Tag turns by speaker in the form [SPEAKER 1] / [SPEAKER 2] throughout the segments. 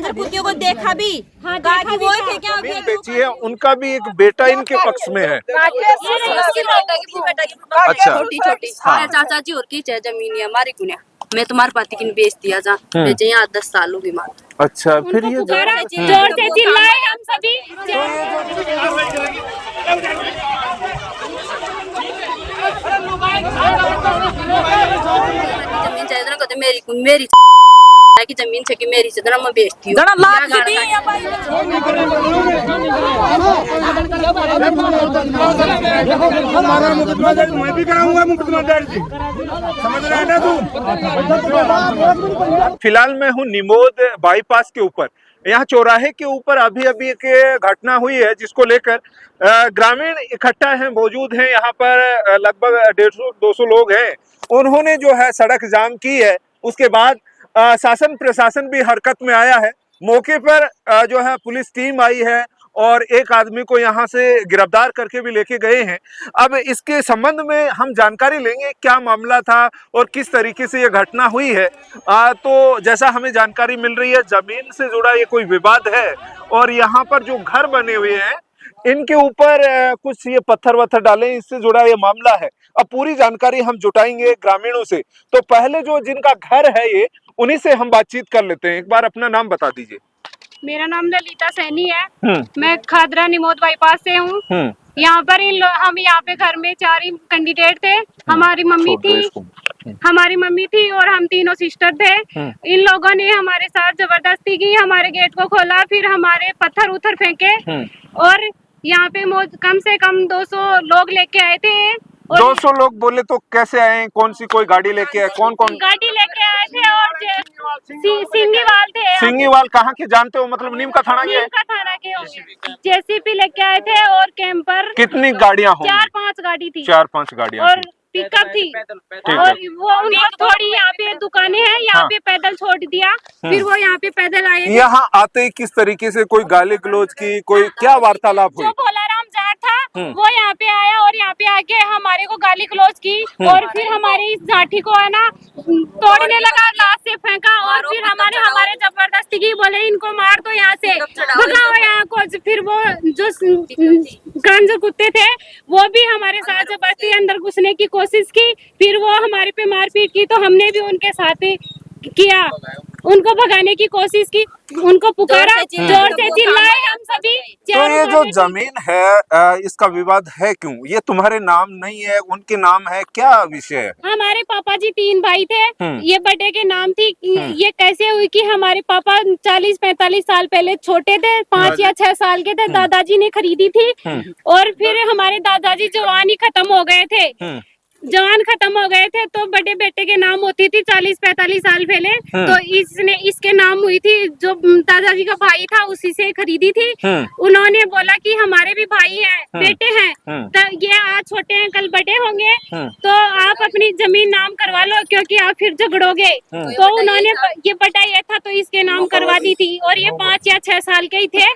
[SPEAKER 1] अंदर कुत्तियों को देखा भी। हाँ, देखा भी वो थे क्या?
[SPEAKER 2] बेची है, उनका भी एक बेटा इनके पक्ष में है। अच्छा,
[SPEAKER 3] छोटी छोटी चाचा जी और की जमीन हमारी कुने मैं तुम्हारे पति की बेच दिया जा बेचे यहाँ 10 साल होगी माँ।
[SPEAKER 2] अच्छा, फिर ये
[SPEAKER 3] जोर से चिल्लाए हम सभी। जमीन चाहिए ना मेरी की जमीन छे कि मेरी से मैं बेचती हूँ।
[SPEAKER 4] मैं भी कराऊंगा मुकदमा दर्ज, समझ रहा है ना तू।
[SPEAKER 2] फिलहाल मैं हूँ निमोद बाईपास के ऊपर। यहाँ चौराहे के ऊपर अभी अभी एक घटना हुई है जिसको लेकर ग्रामीण इकट्ठा है, मौजूद हैं। यहाँ पर लगभग 150-200 लोग हैं। उन्होंने जो है सड़क जाम की है। उसके बाद शासन प्रशासन भी हरकत में आया है। मौके पर जो है पुलिस टीम आई है और एक आदमी को यहाँ से गिरफ्तार करके भी लेके गए हैं। अब इसके संबंध में हम जानकारी लेंगे क्या मामला था और किस तरीके से ये घटना हुई है। तो जैसा हमें जानकारी मिल रही है, जमीन से जुड़ा ये कोई विवाद है और यहाँ पर जो घर बने हुए हैं इनके ऊपर कुछ ये पत्थर वत्थर डाले, इससे जुड़ा ये मामला है। अब पूरी जानकारी हम जुटाएंगे ग्रामीणों से। तो पहले जो जिनका घर है ये, उन्हीं से हम बातचीत कर लेते हैं। एक बार अपना नाम बता दीजिए।
[SPEAKER 5] मेरा नाम ललिता सैनी है। मैं खादरा निमोद बाईपास से हूँ। यहाँ पर हम यहाँ पे घर में 4 ही कैंडिडेट थे। हमारी मम्मी थी और हम तीनों सिस्टर थे। इन लोगों ने हमारे साथ जबरदस्ती की, हमारे गेट को खोला, फिर हमारे पत्थर उथर फेंके और यहाँ पे कम से कम 200 लोग लेके आए थे।
[SPEAKER 2] 200 लोग बोले तो कैसे आए? कौन सी कोई गाड़ी लेके आए? कौन
[SPEAKER 5] गाड़ी लेके आए थे और सिंगीवाल थे।
[SPEAKER 2] सिंगीवाल कहाँ के जानते हो? मतलब नीम का थाना के?
[SPEAKER 5] थाना के होंगे। जेसीपी लेके आए थे और कैंपर।
[SPEAKER 2] कितनी गाड़ियाँ होंगी?
[SPEAKER 5] 4-5 गाड़ी थी।
[SPEAKER 2] 4-5 गाड़ियाँ
[SPEAKER 5] और पिकअप थी। और वो उनको थोड़ी यहाँ पे दुकानें हैं, यहाँ पे पैदल छोड़ दिया। फिर वो यहाँ पे पैदल आए।
[SPEAKER 2] यहाँ आते ही किस तरीके से कोई गाली गलौज की, कोई क्या वार्तालाप हुई?
[SPEAKER 5] जो भोलाराम जाट था वो यहाँ पे आया और यहाँ पे आके हमारे को गाली गलौज की और फिर हमारी इस जाठी को है ना तोड़ने लगा, लाश से फेंका और फिर हमारे जबरदस्ती की, बोले इनको मार दो यहाँ से, भगाओ यहाँ को। फिर वो जो गांजे कुत्ते थे वो भी हमारे साथ जबरदस्ती अंदर घुसने की कोशिश की। फिर वो हमारे पे मारपीट की तो हमने भी उनके साथ किया, उनको भगाने की कोशिश की, उनको पुकारा, जोर से चिल्लाए हम सभी।
[SPEAKER 2] तो ये जो जमीन है इसका विवाद है क्यों? ये तुम्हारे नाम नहीं है, उनके नाम है, क्या विषय है?
[SPEAKER 5] हमारे पापा जी 3 भाई थे, ये बड़े के नाम थी। ये कैसे हुई कि हमारे पापा 40-45 साल पहले छोटे थे, 5 या 6 साल के थे, दादाजी ने खरीदी थी और फिर हमारे दादाजी जवान ही खत्म हो गए थे। जवान खत्म हो गए थे तो बड़े बेटे के नाम होती थी 40-45 साल पहले। तो इसके नाम हुई थी, जो दादाजी का भाई था उसी से खरीदी थी। उन्होंने बोला कि हमारे भी भाई हैं, बेटे हैं, तो ये आज छोटे हैं कल बड़े होंगे, तो आप अपनी जमीन नाम करवा लो क्योंकि आप फिर झगड़ोगे। तो उन्होंने ये बटाया था तो इसके नाम करवा दी थी और ये 5 या 6 साल के ही थे,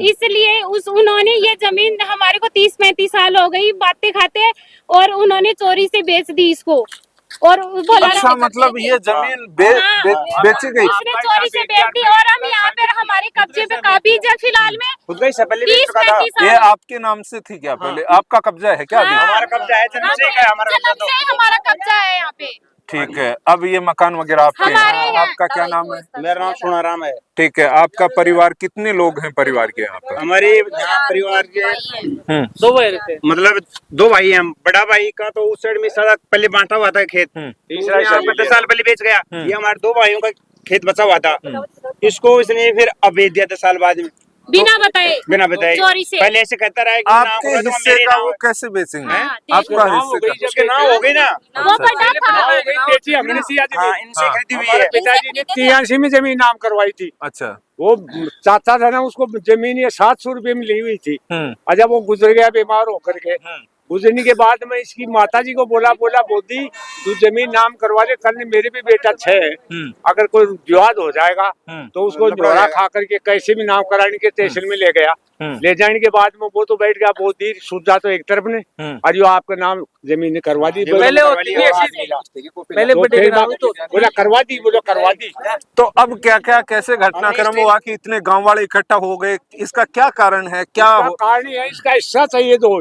[SPEAKER 5] इसलिए उन्होंने ये जमीन हमारे को 30-35 साल हो गई बातें खाते और उन्होंने चोरी से बेच दी इसको। और
[SPEAKER 2] अच्छा, मतलब ये जमीन बेची गई?
[SPEAKER 5] उसने चोरी से बेच दी और हम यहाँ पे हमारे कब्जे पे काबिज है फिलहाल में। 30-35
[SPEAKER 2] ये आपके नाम से थी क्या पहले? आपका कब्जा है क्या?
[SPEAKER 4] हमारा कब्जा है, जन्म से
[SPEAKER 5] हमारा कब्जा है यहाँ पे।
[SPEAKER 2] ठीक है, अब ये मकान वगैरह आपके हैं। आपका क्या नाम है?
[SPEAKER 4] मेरा नाम सोनाराम है।
[SPEAKER 2] ठीक है, आपका परिवार कितने लोग हैं परिवार के यहाँ पर?
[SPEAKER 4] हमारे यहाँ परिवार के 2 भाई रहते, मतलब 2 भाई हैं। बड़ा भाई का तो उस साइड में सारा पहले बांटा हुआ था खेत, 10 साल पहले बेच गया। ये हमारे 2 भाइयों का खेत बचा हुआ था, इसको इसने फिर अब बेच दिया 10 साल बाद में
[SPEAKER 5] बिना बताए चोरी से।
[SPEAKER 4] पहले ऐसे कहता रहा है कि
[SPEAKER 2] आपके हिस्से का वो कैसे बेचेंगे? आपका हिस्से का
[SPEAKER 4] उसके नाम हो गई ना,
[SPEAKER 5] वो बड़ा था।
[SPEAKER 4] इनसे खरीदी हुई है।
[SPEAKER 6] पिताजी ने 83 में जमीन नाम करवाई थी।
[SPEAKER 2] अच्छा,
[SPEAKER 6] वो चाचा था ना, उसको जमीन ये 700 रुपए में ली हुई थी। अच्छा, वो गुजर गया बीमार होकर के। गुजरने के बाद में इसकी माता जी को बोला बोलती तू जमीन नाम करवा ले, कल मेरे भी बेटा 6 है, अगर कोई विवाद हो जाएगा तो उसको जोड़ा खा करके कैसे भी नाम कराने के तहसील में ले गया। ले जाने के बाद में वो तो बैठ गया, बहुत देर सूझा तो एक तरफ ने, और जो आपका नाम जमीन ने करवा दी,
[SPEAKER 7] पहले होती थी ऐसी, पहले बड़े के नाम तो
[SPEAKER 6] बोला करवा दी, बोला करवा दी।
[SPEAKER 2] तो अब क्या क्या कैसे घटनाक्रम हुआ कि इतने गांव वाले इकट्ठा हो गए, इसका क्या कारण है, क्या
[SPEAKER 6] कारण है इसका हिस्सा चाहिए दो,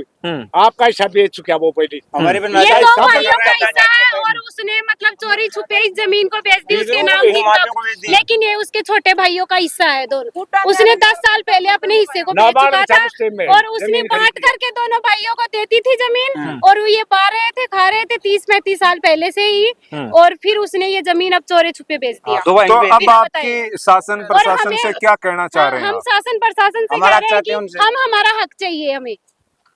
[SPEAKER 6] आपका हिस्सा बेच चुका वो पहले,
[SPEAKER 4] हमारे
[SPEAKER 5] ये दो भाइयों का हिस्सा है और उसने मतलब चोरी छुपे इस जमीन को बेच दी उसके नाम की तब, लेकिन ये उसके छोटे भाइयों का हिस्सा है दोनों। उसने 10 साल पहले अपने हिस्से को बेच चुका था और उसने बांट करके दोनों भाइयों को देती थी जमीन, और ये पा रहे थे, खा रहे थे 30-35 साल पहले से ही, और फिर उसने ये जमीन अब चोरी छुपे बेच दिया।
[SPEAKER 2] तो अब आपकी शासन प्रशासन से क्या कहना चाह रहे हैं?
[SPEAKER 5] हम शासन प्रशासन से कह रहे हैं कि हम हमारा हक चाहिए, हमें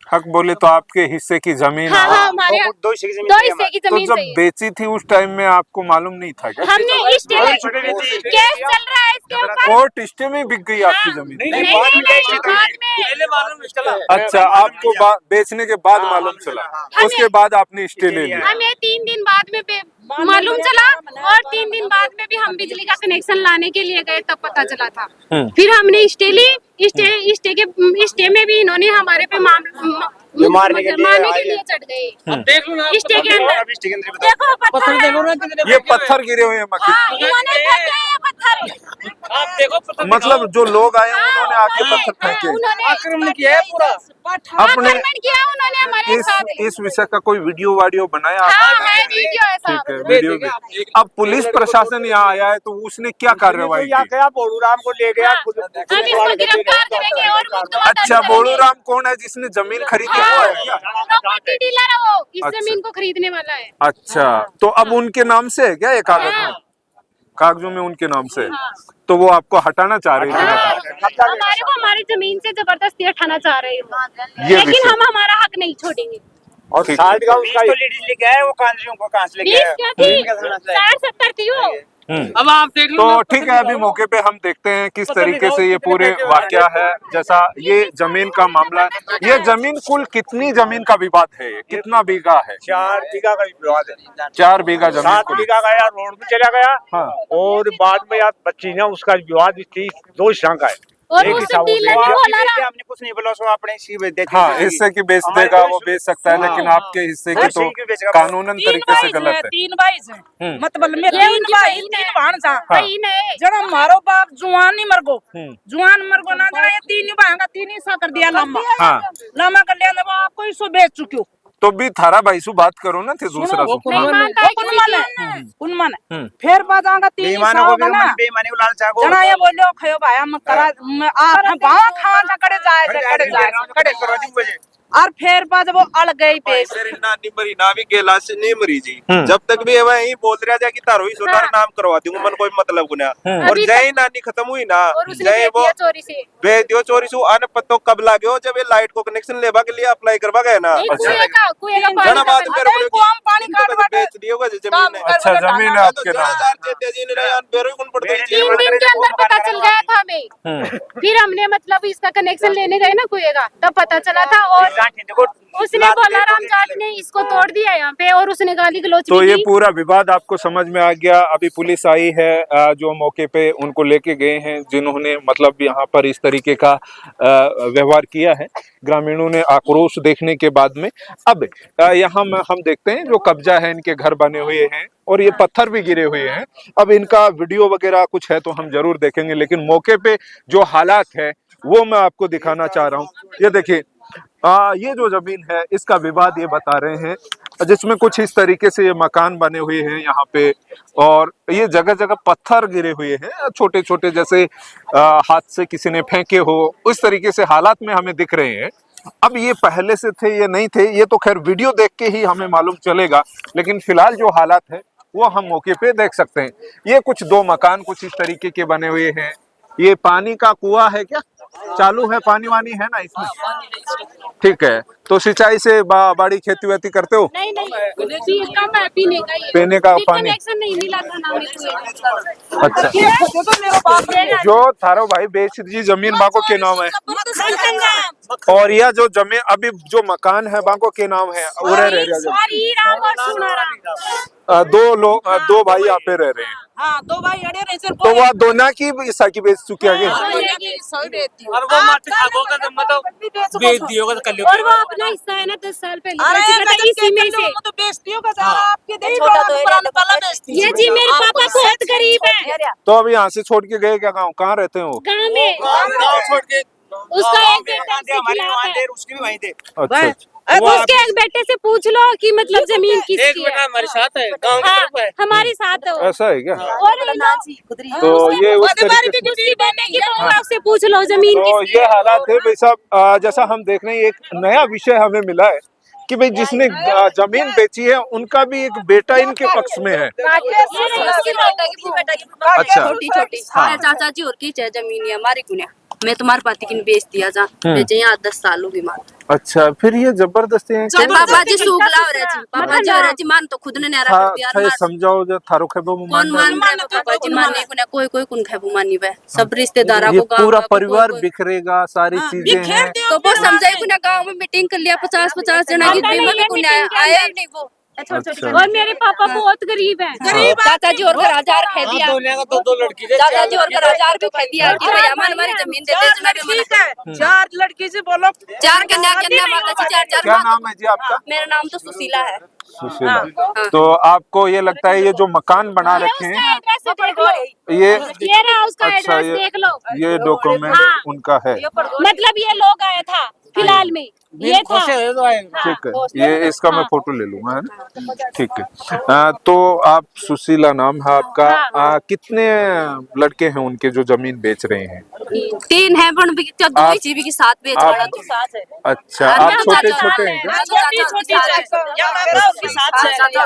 [SPEAKER 2] हक बोले तो आपके हिस्से की जमीन।
[SPEAKER 5] हाँ, हमारे
[SPEAKER 4] 2 हिस्से की
[SPEAKER 2] तो
[SPEAKER 5] जमीन
[SPEAKER 2] जब
[SPEAKER 5] चाहिए।
[SPEAKER 2] बेची थी उस टाइम में आपको मालूम नहीं था क्या?
[SPEAKER 5] हमने केस चल रहा है इसके ऊपर,
[SPEAKER 2] कोर्ट स्टे में बिक गई आपकी जमीन?
[SPEAKER 5] नहीं, बाद में
[SPEAKER 7] मालूम चला।
[SPEAKER 2] अच्छा, आपको बेचने के बाद मालूम चला, उसके बाद आपने स्टे ले लिया?
[SPEAKER 5] हमें 3 दिन बाद में मालूम चला, और 3 दिन बाद में भी हम बिजली का कनेक्शन लाने के लिए गए तब पता चला था। फिर हमने स्टे ली, स्टे में भी इन्होंने हमारे पे मारने के लिए चढ़ गए।
[SPEAKER 7] देख लो ना,
[SPEAKER 5] स्टे के अंदर देखो
[SPEAKER 7] पत्थर देखो ना कितने
[SPEAKER 2] ये पत्थर गिरे हुए हैं मक्खी।
[SPEAKER 5] इन्होंने फेंके हैं पत्थर,
[SPEAKER 7] आप देखो पत्थर,
[SPEAKER 2] मतलब जो लोग आए उन्होंने आके पत्थर फेंके।
[SPEAKER 5] उन्होंने
[SPEAKER 7] आक्रमण किया है पूरा।
[SPEAKER 2] अपने
[SPEAKER 5] आक्रमण किया उन्होंने हमारे साथ।
[SPEAKER 2] इस विषय का कोई वीडियो वाडियो बनाया?
[SPEAKER 5] हाँ, है वीडियो है
[SPEAKER 2] ठीक है,
[SPEAKER 5] साहब।
[SPEAKER 2] वीडियो भी। अब पुलिस प्रशासन यहाँ आया है तो उसने क्या कार्रवाई
[SPEAKER 6] यहाँ
[SPEAKER 2] की?
[SPEAKER 6] गया बोलूराम को ले गया,
[SPEAKER 5] हम इसको गिरफ्तार करेंगे और मुकदमा
[SPEAKER 2] अच्छा, बोलूराम कौन है जिसने जमीन खरीदी हुआ है क्या?
[SPEAKER 5] प्रॉपर्टी डीलर है वो, इस
[SPEAKER 2] अच्छा।
[SPEAKER 5] जमीन को खरीदने वाला है।
[SPEAKER 2] अच्छा, तो अब उनके नाम से है क्या ये कागज में? कागजों में उनके नाम से, तो वो आपको हटाना चाह रही है?
[SPEAKER 5] हमारे को हमारी जमीन से जबरदस्ती हटाना चाह रहे हैं,
[SPEAKER 2] ये
[SPEAKER 5] लेकिन
[SPEAKER 2] विषय।
[SPEAKER 5] हम हमारा हक नहीं छोड़ेंगे।
[SPEAKER 6] और 60 का उसका
[SPEAKER 4] तो लेडीज लेके आए, वो कांजरियों को कहां से लेके
[SPEAKER 5] 20
[SPEAKER 4] आए?
[SPEAKER 5] क्या थी, 60-70 थी वो।
[SPEAKER 7] अब आप देख लो
[SPEAKER 2] तो
[SPEAKER 7] ना,
[SPEAKER 2] ठीक है, अभी मौके पे हम देखते हैं किस तरीके से ये पूरे वाकया है। जैसा ये जमीन का मामला है, ये जमीन कुल कितनी जमीन का विवाद है, कितना बीघा है?
[SPEAKER 6] 4 बीघा का विवाद है,
[SPEAKER 2] 4 बीघा जमीन
[SPEAKER 6] 7
[SPEAKER 2] कुल।
[SPEAKER 6] बीघा का यार रोड में चला गया।
[SPEAKER 2] हाँ।
[SPEAKER 6] और बाद में यार बच्ची ना उसका विवाद भी 2 हिस्सा का है,
[SPEAKER 5] और
[SPEAKER 6] एक
[SPEAKER 5] उस
[SPEAKER 6] हिस्सा वो
[SPEAKER 5] डीलर
[SPEAKER 6] ले
[SPEAKER 5] ने
[SPEAKER 6] गया।
[SPEAKER 5] बोला ना,
[SPEAKER 4] हमने कुछ नहीं बोला, उसको अपने हिस्से बेच देते।
[SPEAKER 2] हाँ, हिस्से की बेच देगा वो बेच सकता है, लेकिन आपके हिस्से की तो कानूनन तरीके से गलत है।
[SPEAKER 1] 3 भाई से मतलब में 3 भाई 3 भाणसा
[SPEAKER 5] बहन है।
[SPEAKER 1] जरा मारो बाप जुआन नहीं मरगो, जुआन मरगो ना जरा ये 3 भाई का 3 हिस्सा कर दिया लम्बा।
[SPEAKER 2] हाँ।
[SPEAKER 1] लम्बा कर लिया वो आपको इसको बेच चुकी
[SPEAKER 2] तो भी थारा भाई सु बात करो ना थे दूसरा सु।
[SPEAKER 5] नहीं मानता है किसी की।
[SPEAKER 1] उनमन फिर बाद आगा 3 हिस्सा
[SPEAKER 4] बेईमानों को
[SPEAKER 1] होगा ना
[SPEAKER 4] बेईमानी को लालचा को
[SPEAKER 1] जना ये बोलो खयो भाई हम करा आप बावा खावा चकड़े जाए और फिर बाद वो अड़ गई बेच।
[SPEAKER 8] नानी मरी ना भी गेला से नहीं मरी जी, जब तक भी वही बोल रहा जा कि तारो ही सुधार नाम करवा दूंगा, मन कोई मतलब गुना। और जय नानी खत्म हुई ना,
[SPEAKER 5] और उसने
[SPEAKER 8] जय
[SPEAKER 5] बेच
[SPEAKER 8] वो
[SPEAKER 5] दिया चोरी से।
[SPEAKER 8] बेच दियो चोरी सु आने पत्तो कब लागे हो, जब ये लाइट को कनेक्शन लेवा के लिए अप्लाई करवा गए ना।
[SPEAKER 5] नहीं, कुएं का पानी
[SPEAKER 8] जना बात
[SPEAKER 5] का
[SPEAKER 8] कर
[SPEAKER 1] अरे कुआं पानी काट बाटे।
[SPEAKER 8] बेच दियो वजह जमीन है।
[SPEAKER 2] अच्छा, जमीन है आपके नाम।
[SPEAKER 8] 2000 तेजी ने यार बेरो कौन पड़ते
[SPEAKER 5] 3 दिन के अंदर पता चल गया था हमें। फिर हमने मतलब इसका कनेक्शन लेने गए ना कुएं का, तब पता चला था। और उसने बोला राम जाट ने इसको तोड़ दिया यहाँ पे, और उसने गाली गलौज
[SPEAKER 2] तो
[SPEAKER 5] भी
[SPEAKER 2] ये
[SPEAKER 5] की।
[SPEAKER 2] पूरा विवाद आपको समझ में आ गया। अभी पुलिस आई है, जो मौके पे उनको लेके गए हैं, जिन्होंने मतलब यहाँ पर इस तरीके का व्यवहार किया है। ग्रामीणों ने आक्रोश देखने के बाद में अब यहाँ हम देखते हैं जो कब्जा है, इनके घर बने हुए हैं और ये पत्थर भी गिरे हुए हैं। अब इनका वीडियो वगैरह कुछ है तो हम जरूर देखेंगे, लेकिन मौके पे जो हालात है वो मैं आपको दिखाना चाह रहा हूँ। ये देखिए, ये जो जमीन है इसका विवाद ये बता रहे हैं, जिसमें कुछ इस तरीके से ये मकान बने हुए हैं यहाँ पे, और ये जगह जगह पत्थर गिरे हुए हैं छोटे छोटे, जैसे हाथ से किसी ने फेंके हो, उस तरीके से हालात में हमें दिख रहे हैं। अब ये पहले से थे ये नहीं थे, ये तो खैर वीडियो देख के ही हमें मालूम चलेगा, लेकिन फिलहाल जो हालात है वो हम मौके पे देख सकते हैं। ये कुछ 2 मकान कुछ इस तरीके के बने हुए हैं। ये पानी का कुआं है क्या, चालू है, पानी वानी है ना इसमें? ठीक है, तो सिंचाई से बाड़ी खेती वेती करते हो?
[SPEAKER 5] नहीं कम है पीने का, ये
[SPEAKER 2] पीने का पानी
[SPEAKER 5] कनेक्शन नहीं मिला था ना हमें।
[SPEAKER 2] अच्छा, जो थारो भाई बेच दी जमीन बाको के नाम है? और यह जो जमीन अभी जो मकान है बांको के नाम है वो रह रहे दो लोग दो भाई यहाँ पे रह रहे हैं।
[SPEAKER 1] हाँ, दो भाई अड़े रहे सिर्फ
[SPEAKER 2] तो वह दोना की हिस्सा की बेच चुकी है
[SPEAKER 7] और वो माटी खागो का मतलब बेच दियोगा तो कर लो।
[SPEAKER 5] और वो अपना हिस्सा है ना 10 साल पहले
[SPEAKER 1] अरे
[SPEAKER 5] बेची, इसी में से।
[SPEAKER 1] तो बेचती हो आपके देश वाला बेचती
[SPEAKER 5] ये जी मेरे पापा बहुत गरीब है,
[SPEAKER 2] तो अब यहाँ से छोड़ के गए क्या गाँव कहाँ रहते हैं वो?
[SPEAKER 5] गाँव में
[SPEAKER 7] गाँव छोड़ के
[SPEAKER 5] उसका एक बेटा
[SPEAKER 4] हमारे वहाँ थे उसकी भी वहीं थे।
[SPEAKER 2] अच्छा
[SPEAKER 5] उसके एक बेटे से पूछ लो कि मतलब जमीन
[SPEAKER 7] एक
[SPEAKER 5] किसकी
[SPEAKER 7] बेटा
[SPEAKER 5] है।
[SPEAKER 7] हमारे साथ है, गाँव की तरफ है।
[SPEAKER 5] हमारे साथ है वो।
[SPEAKER 2] ऐसा है क्या?
[SPEAKER 5] और
[SPEAKER 2] तो ये उस तरीके से
[SPEAKER 5] उसकी बेटे की बहू से पूछ लो जमीन
[SPEAKER 2] तो
[SPEAKER 5] किसकी
[SPEAKER 2] ये हालात है भाई साहब। जैसा हम देख रहे हैं एक नया विषय हमें मिला है कि भाई जिसने जमीन बेची है उनका भी एक बेटा इनके पक्ष में है। अच्छा।
[SPEAKER 3] छोटी छोटी चाचा जी और की चाहे जमीन है हमारी कुने मैं तुम्हारे पाती की बेच दिया जा बेचे यहाँ 10 साल होगी माँ।
[SPEAKER 2] अच्छा फिर ये जबरदस्ती है क्या?
[SPEAKER 3] पापा जी सूखला हो रहा जी पापा जी हो रहा जी मान तो खुद ने नारा कर दिया
[SPEAKER 2] था समझाओ जो थारो खेबो
[SPEAKER 3] कौन मान रहा है पापा जी मानने को ना कोई कुन खेबू मानी बे सब रिश्तेदारा
[SPEAKER 2] ये
[SPEAKER 3] को गाँव
[SPEAKER 2] पूरा
[SPEAKER 3] का कोई-
[SPEAKER 2] परिवार
[SPEAKER 3] कोई-
[SPEAKER 2] बिखरेगा सारी चीजें हैं।
[SPEAKER 3] तो वो समझाई को ना गाँव में मीटिंग कर लिया 50-50 जना की बीमा भी कुने आया ही नहीं वो।
[SPEAKER 2] अच्छा।
[SPEAKER 5] और मेरे पापा बहुत गरीब है।
[SPEAKER 3] चाचा जी और घर हजार कह दिया
[SPEAKER 7] दोनों का दो लड़की थे।
[SPEAKER 3] चाचा जी और घर हजार भी कह दिया कि भाई हमारी जमीन दे दे मैं भी मना
[SPEAKER 1] 4 लड़की से बोलो
[SPEAKER 3] 4 कन्या माता जी 4
[SPEAKER 2] क्या नाम है जी आपका?
[SPEAKER 3] मेरा नाम तो सुशीला है।
[SPEAKER 2] सुशीला। तो आपको ये लगता है ये जो मकान बना रखे हैं
[SPEAKER 5] एड्रेस देख लो,
[SPEAKER 2] ये
[SPEAKER 5] ये रहा उसका
[SPEAKER 2] अच्छा
[SPEAKER 5] एड्रेस देख लो।
[SPEAKER 2] ये डॉक्यूमेंट
[SPEAKER 5] हाँ।
[SPEAKER 2] उनका है।
[SPEAKER 5] मतलब ये लोग आया था फिलहाल में ये था।
[SPEAKER 2] ठीक है ये इसका मैं फोटो ले लूंगा है ना। ठीक है तो आप सुशीला नाम है आपका। कितने लड़के हैं उनके जो जमीन बेच रहे हैं?
[SPEAKER 3] 3 है पण भी क्या 2 ही भी के साथ बेच
[SPEAKER 2] आप-
[SPEAKER 3] रहा तो साथ है।
[SPEAKER 2] अच्छा आप छोटे छोटे हैं क्या?
[SPEAKER 1] छोटी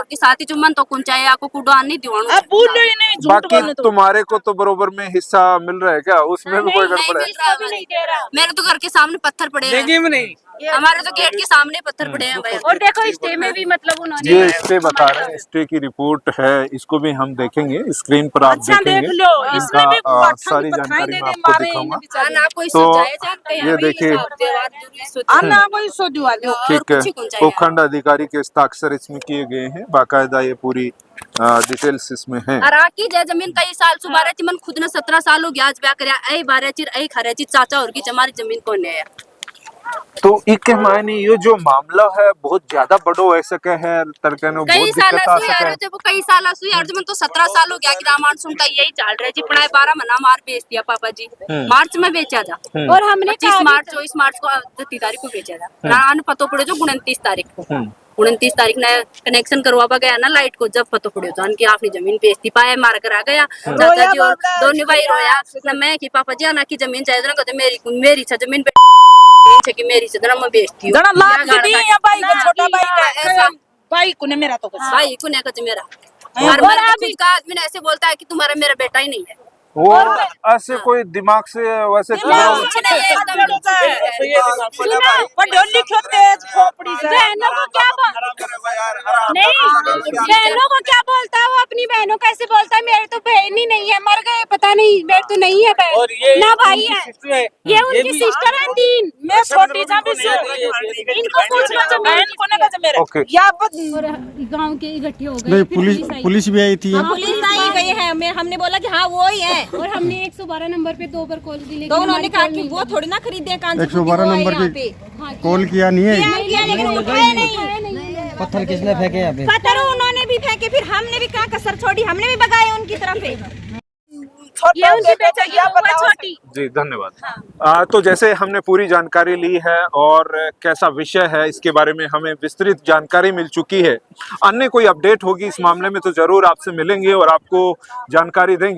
[SPEAKER 3] के साथ ही चुमन तो कुन चाहे आपको कुडान नहीं दिवाणु
[SPEAKER 1] अब बोलो ही नहीं झूठ
[SPEAKER 2] बाकी
[SPEAKER 1] बोलने तो
[SPEAKER 2] तुम्हारे को तो बरोबर में हिस्सा मिल रहा है क्या? उसमें भी कोई गड़बड़ है?
[SPEAKER 5] नहीं दे रहा।
[SPEAKER 3] मेरे तो घर के सामने पत्थर पड़े हैं
[SPEAKER 7] देंगे भी नहीं।
[SPEAKER 3] हमारे तो गेट के सामने पत्थर पड़े हैं भाई।
[SPEAKER 5] और देखो स्टे में भी मतलब उन्होंने
[SPEAKER 2] ये स्टे बता रहे हैं स्टे की रिपोर्ट है इसको भी हम देखेंगे स्क्रीन पर आप
[SPEAKER 1] अच्छा
[SPEAKER 2] देखेंगे।
[SPEAKER 1] देख लो इसमें भी
[SPEAKER 2] इनका सारी जानकारी मैं आपको दिखाऊंगा।
[SPEAKER 3] ना कोई
[SPEAKER 2] तो
[SPEAKER 3] सोचाए जान कहीं
[SPEAKER 2] ये
[SPEAKER 3] अभी
[SPEAKER 2] देखिए।
[SPEAKER 3] हिसाब दीवार दूरी सोच
[SPEAKER 1] अन्ना कोई सो दिवा दो
[SPEAKER 2] ठीक है
[SPEAKER 3] कुछ ही कुन चाहिए।
[SPEAKER 2] उपखंड अधिकारी के हस्ताक्षर इसमें किए गए हैं बाकायदा ये पूरी डिटेल्स इसमें है।
[SPEAKER 3] अराकी जय जमीन कई साल सुबारे थी मन खुद ने 17 साल हो गया आज ब्याह करया ऐ बारे चिर ऐ खरे ची चाचा और की हमारी जमीन को ने
[SPEAKER 2] तो इके मायने ये जो मामला है बहुत ज्यादा बड़ो ऐसा के है तरकनो
[SPEAKER 3] कई
[SPEAKER 2] बहुत
[SPEAKER 3] साल
[SPEAKER 2] दिक्कत आ
[SPEAKER 3] सुई
[SPEAKER 2] सके
[SPEAKER 3] यार जब कई साल सुई यार जब तो 17 साल हो गया कि रामायण सुनता यही चल रहा है जी पढ़ाई 12 महीना मार बेच दिया पापा जी मार्च में बेचा था
[SPEAKER 5] और हमने
[SPEAKER 3] 25 मार्च 24 मार्च को 30 तारीख को बेचा था नान पतो पड़े जो 29 तारीख को 29 तारीख ने कनेक्शन करवा गया ना लाइट को जब पतो पड़े जान की आपने जमीन बेचती पाए मार कर आ गया चाचा जी और दोनों भाई रोया ना मैं कि पापा जी आना की जमीन चाहिए ना कहते मेरी जमीन कि मेरी से मैं बेचती हूँ
[SPEAKER 1] जना लाख की दी या भाई का छोटा भाई का
[SPEAKER 3] ऐसा
[SPEAKER 1] भाई को ने मेरा तो कुछ
[SPEAKER 3] भाई को ने कच मेरा और मेरा खुद का आदमी ने ऐसे बोलता है कि तुम्हारा मेरा बेटा ही नहीं है
[SPEAKER 2] वो ऐसे कोई दिमाग से वैसे
[SPEAKER 3] कुछ नहीं है, एकदम
[SPEAKER 1] पढ़ो लिखो तेज खोपड़ी से
[SPEAKER 5] बहनों को क्या नहीं बहनों को क्या बोलता है वो अपनी बहनों कैसे बोलता है मेरे तो बहन ही नहीं है मर गए पता नहीं मेरे तो नहीं है
[SPEAKER 7] और
[SPEAKER 5] बहन ना भाई है ये उनकी सिस्टर है 3
[SPEAKER 1] मैं छोटी जा भी सो
[SPEAKER 5] इनको पूछ लो जो
[SPEAKER 1] बहन को ने का मेरे
[SPEAKER 2] ओके
[SPEAKER 1] या
[SPEAKER 5] और गांव के इकट्ठे हो गए
[SPEAKER 9] नहीं पुलिस भी आई थी।
[SPEAKER 10] पुलिस आई गई है हमने बोला कि हाँ वो ही है
[SPEAKER 5] और हमने 112 नंबर पे 2 बार कॉल की लेकिन
[SPEAKER 10] तो उन्होंने
[SPEAKER 5] हमारी
[SPEAKER 10] कहा
[SPEAKER 5] कॉल
[SPEAKER 10] कि
[SPEAKER 5] नहीं
[SPEAKER 10] वो थोड़ी ना खरीदे
[SPEAKER 9] 112 नंबर की कॉल किया नहीं है।
[SPEAKER 10] किया लेकिन उठाए नहीं
[SPEAKER 9] पत्थर किसने फेंके यहाँ पे?
[SPEAKER 10] पत्थर उन्होंने भी फेंके फिर हमने भी कहा कसर छोड़ी हमने भी भगाए उनकी तरफ
[SPEAKER 5] ये उनकी बेटी है वो छोटी।
[SPEAKER 2] जी धन्यवाद। तो जैसे हमने पूरी जानकारी ली है और कैसा विषय है इसके बारे में हमें विस्तृत जानकारी मिल चुकी है। अन्य कोई अपडेट होगी इस मामले में तो जरूर आपसे मिलेंगे और आपको जानकारी देंगे।